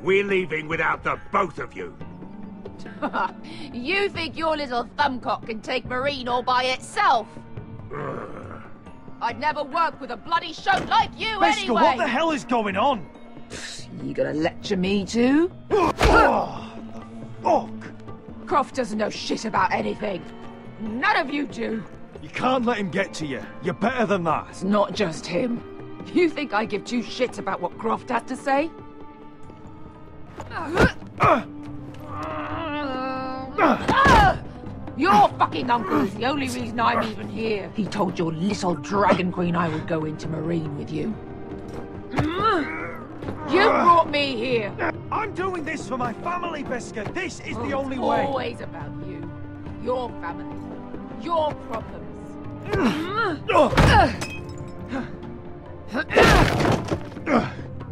We're leaving without the both of you. You think your little thumbcock can take Marine all by itself? I'd never work with a bloody show like you Beskar, anyway! what the hell is going on? You gonna lecture me too? Oh, the fuck? Croft doesn't know shit about anything. None of you do. You can't let him get to you. You're better than that. It's not just him. You think I give two shits about what Croft has to say? Your fucking uncle is the only reason I'm even here. He told your little dragon queen I would go into Marine with you. You brought me here. I'm doing this for my family, Beskar. This is the only It's way. always about you. Your family. Your problems.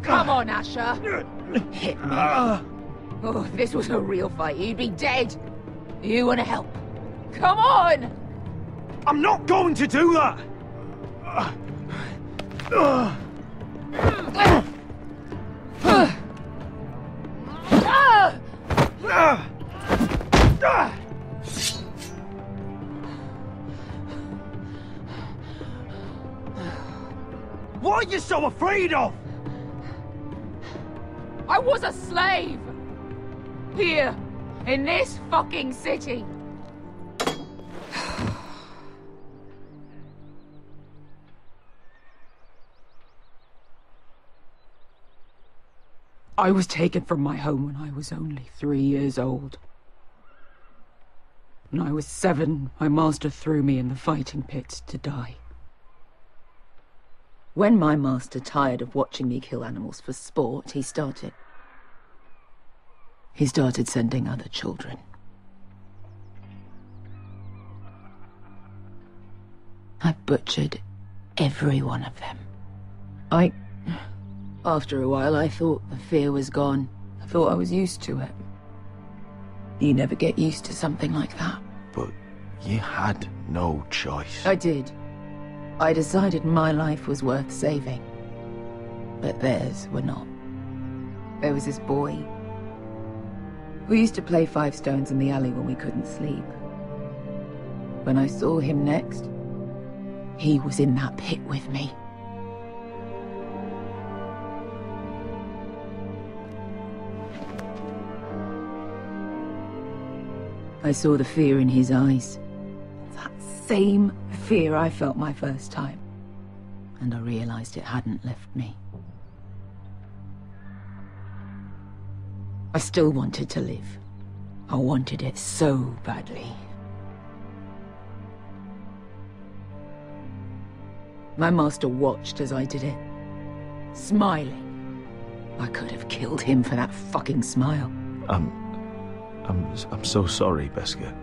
Come on, Asher. Hit me. Oh, if this was a real fight, you'd be dead. You want to help? Come on! I'm not going to do that! What are you so afraid of? I was a slave! Here, in this fucking city. I was taken from my home when I was only 3 years old. When I was 7, my master threw me in the fighting pits to die. When my master tired of watching me kill animals for sport, he started sending other children. I butchered every one of them. After a while, I thought the fear was gone. I thought I was used to it. You never get used to something like that. But you had no choice. I did. I decided my life was worth saving. But theirs were not. There was this boy. We used to play 5 stones in the alley when we couldn't sleep. When I saw him next, he was in that pit with me. I saw the fear in his eyes. That same fear I felt my first time. And I realized it hadn't left me. I still wanted to live. I wanted it so badly. My master watched as I did it, smiling. I could have killed him for that fucking smile. I'm so sorry, Beskar.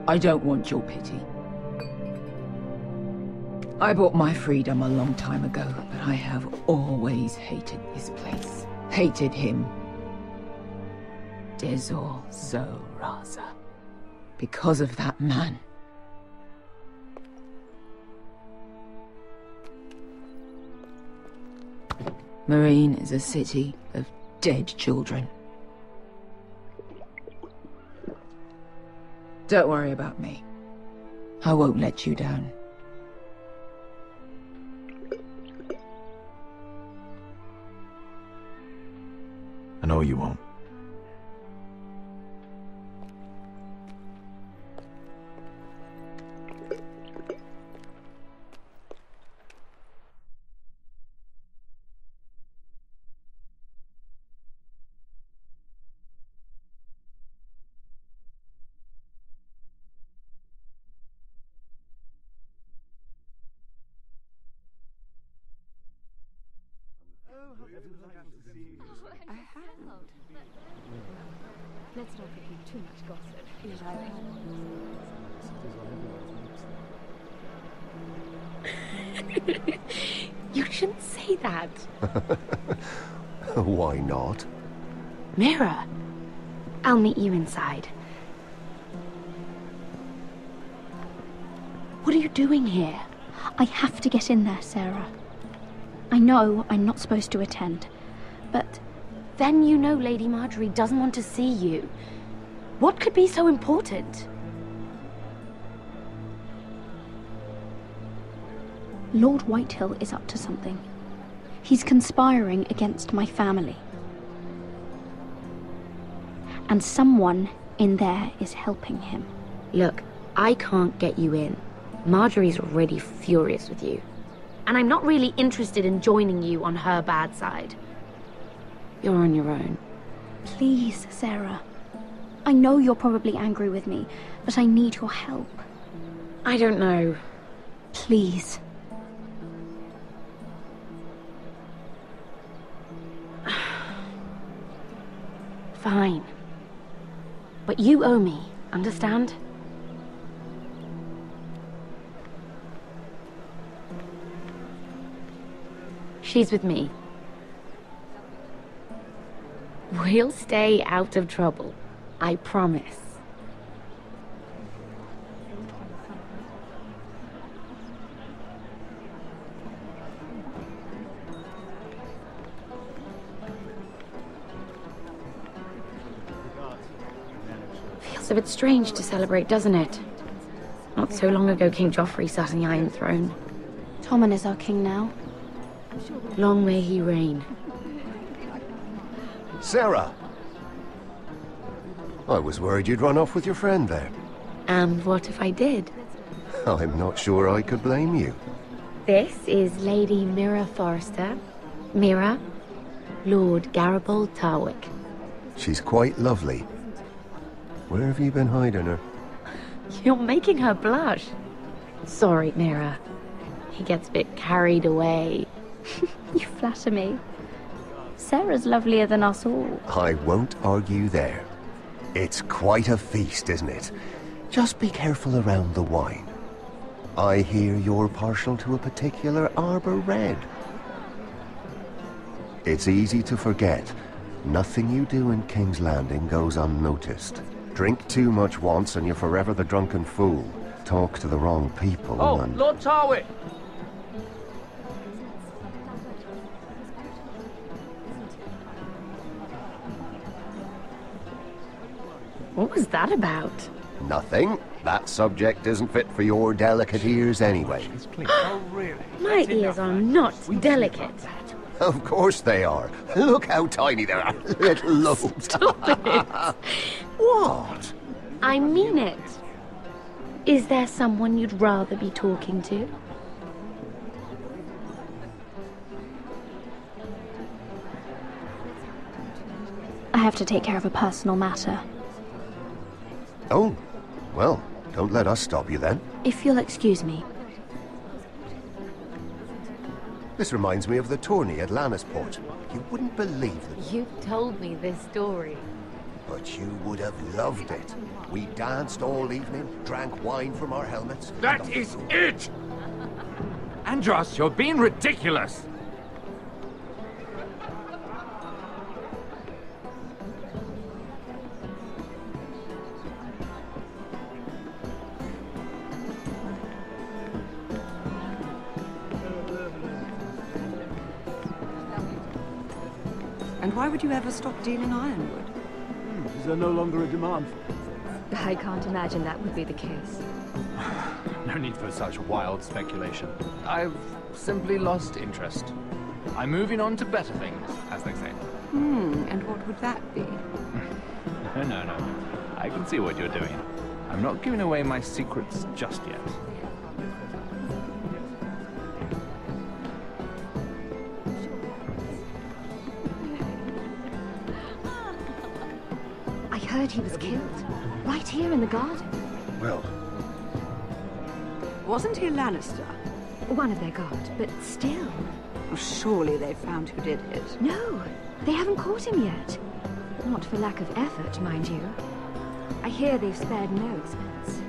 I don't want your pity. I bought my freedom a long time ago, but I have always hated this place. Hated him. Dezor Zoraza. Because of that man. Marine is a city of dead children. Don't worry about me. I won't let you down. I know you won't. Let's not repeat too much gossip. You shouldn't say that. Why not? Mira, I'll meet you inside. What are you doing here? I have to get in there, Sarah. I know I'm not supposed to attend, but Then you know Lady Marjorie doesn't want to see you. What could be so important? Lord Whitehill is up to something. He's conspiring against my family. And someone in there is helping him. Look, I can't get you in. Marjorie's already furious with you. And I'm not really interested in joining you on her bad side. You're on your own. Please, Sarah. I know you're probably angry with me, but I need your help. I don't know. Please. Fine. But you owe me, understand? She's with me. We'll stay out of trouble. I promise. Feels a bit strange to celebrate, doesn't it? Not so long ago, King Joffrey sat on the Iron Throne. Tommen is our king now. Long may he reign. Sarah! I was worried you'd run off with your friend there. And what if I did? I'm not sure I could blame you. This is Lady Mira Forrester. Mira, Lord Garibald Tarwick. She's quite lovely. Where have you been hiding her? You're making her blush. Sorry, Mira. He gets a bit carried away. You flatter me. Sarah's lovelier than us all. I won't argue there. It's quite a feast, isn't it? Just be careful around the wine. I hear you're partial to a particular Arbor Red. It's easy to forget. Nothing you do in King's Landing goes unnoticed. Drink too much once and you're forever the drunken fool. Talk to the wrong people and... Lord Tarwick! What was that about? Nothing. That subject isn't fit for your delicate ears anyway. Oh, really? My ears are not delicate. Of course they are. Look how tiny they are. Little lobes. Stop it. What? I mean it. Is there someone you'd rather be talking to? I have to take care of a personal matter. Oh, well, don't let us stop you then. If you'll excuse me. This reminds me of the tourney at Lannisport. You wouldn't believe it, You've told me this story. but you would have loved it. We danced all evening, drank wine from our helmets. That is it! Andros, you're being ridiculous! And why would you ever stop dealing ironwood? Is there no longer a demand for it? I can't imagine that would be the case. No need for such wild speculation. I've simply lost interest. I'm moving on to better things, as they say. And what would that be? No. I can see what you're doing. I'm not giving away my secrets just yet. I heard he was killed. Right here in the garden. Well, Wasn't he a Lannister? One of their guard, but still. Surely they found who did it. No, they haven't caught him yet. Not for lack of effort, mind you. I hear they've spared no expense.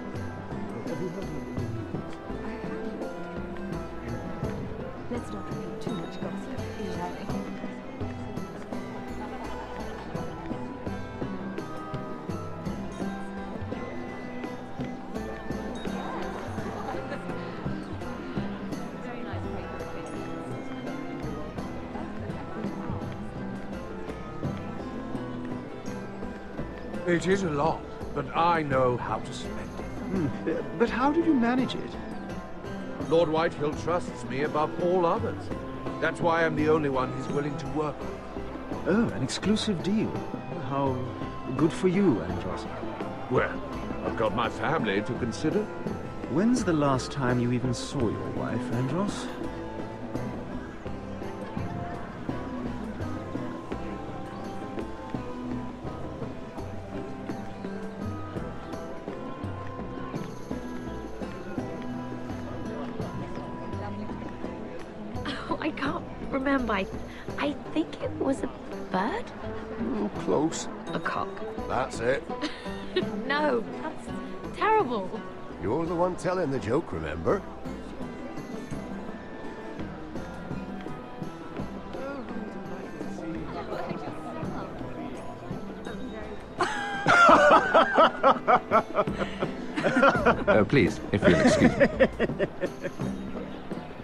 Let's not repeat too much gossip. It is a lot, but I know how to spend it. But how did you manage it? Lord Whitehill trusts me above all others. That's why I'm the only one he's willing to work with. Oh, an exclusive deal. How good for you, Andros. Well, I've got my family to consider. When's the last time you even saw your wife, Andros? Oh, I can't remember. I think it was a bird? Close. A cock. That's it. No, that's terrible. You're the one telling the joke, remember? Oh, please, if you'll excuse me.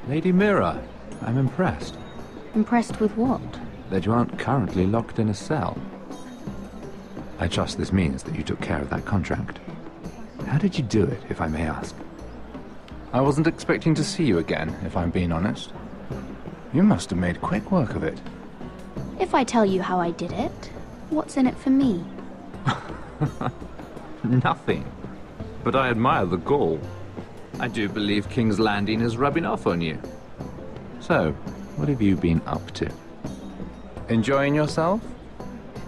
Lady Mira, I'm impressed. Impressed with what? That you aren't currently locked in a cell. I trust this means that you took care of that contract. How did you do it, if I may ask? I wasn't expecting to see you again, if I'm being honest. You must have made quick work of it. If I tell you how I did it, what's in it for me? Nothing. But I admire the gall. I do believe King's Landing is rubbing off on you. So, what have you been up to? Enjoying yourself?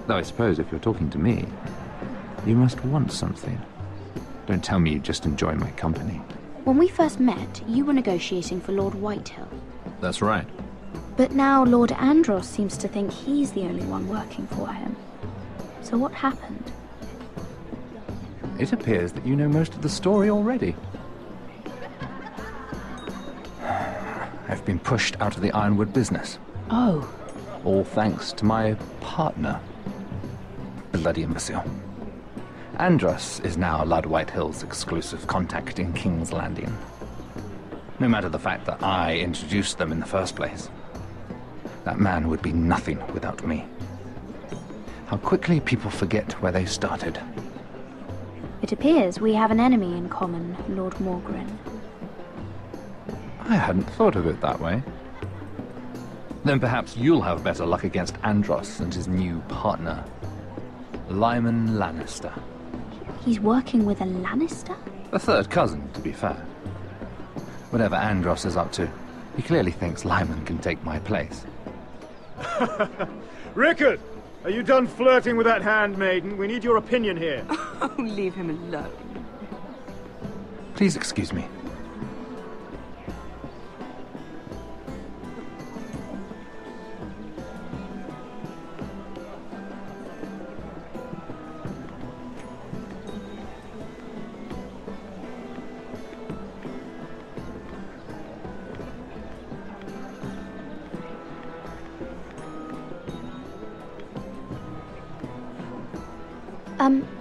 Though I suppose if you're talking to me, you must want something. Don't tell me you just enjoy my company. When we first met, you were negotiating for Lord Whitehill. That's right. But now Lord Andros seems to think he's the only one working for him. So what happened? It appears that you know most of the story already. I've been pushed out of the ironwood business. Oh. All thanks to my partner. Bloody imbecile. Andros is now Lord Whitehill's exclusive contact in King's Landing. No matter the fact that I introduced them in the first place. That man would be nothing without me. How quickly people forget where they started. It appears we have an enemy in common, Lord Morgren. I hadn't thought of it that way. Then perhaps you'll have better luck against Andros and his new partner, Lyman Lannister. He's working with a Lannister? A third cousin, to be fair. Whatever Andros is up to, he clearly thinks Lyman can take my place. Rickard! Are you done flirting with that handmaiden? We need your opinion here. Oh, leave him alone. Please excuse me.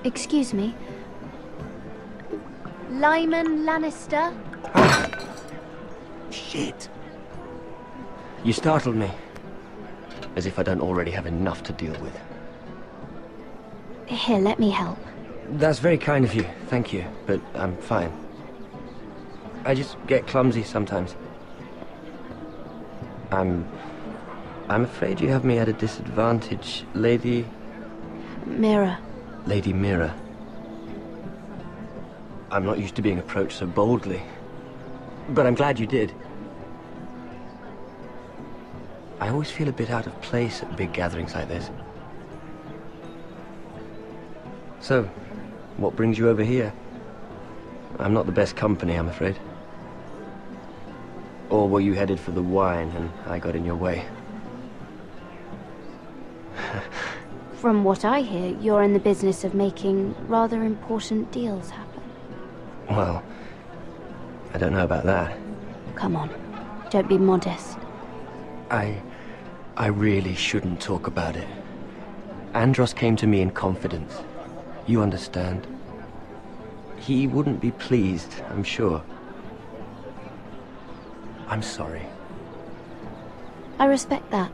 Excuse me. Lyman Lannister? Shit. You startled me. As if I don't already have enough to deal with. Here, let me help. That's very kind of you, thank you, but I'm fine. I just get clumsy sometimes. I'm afraid you have me at a disadvantage, Lady... Mira. Lady Mira. I'm not used to being approached so boldly. But I'm glad you did. I always feel a bit out of place at big gatherings like this. So, what brings you over here? I'm not the best company, I'm afraid. Or were you headed for the wine and I got in your way? From what I hear, you're in the business of making rather important deals happen. Well, I don't know about that. Come on, don't be modest. I really shouldn't talk about it. Andros came to me in confidence. You understand? He wouldn't be pleased, I'm sure. I'm sorry. I respect that.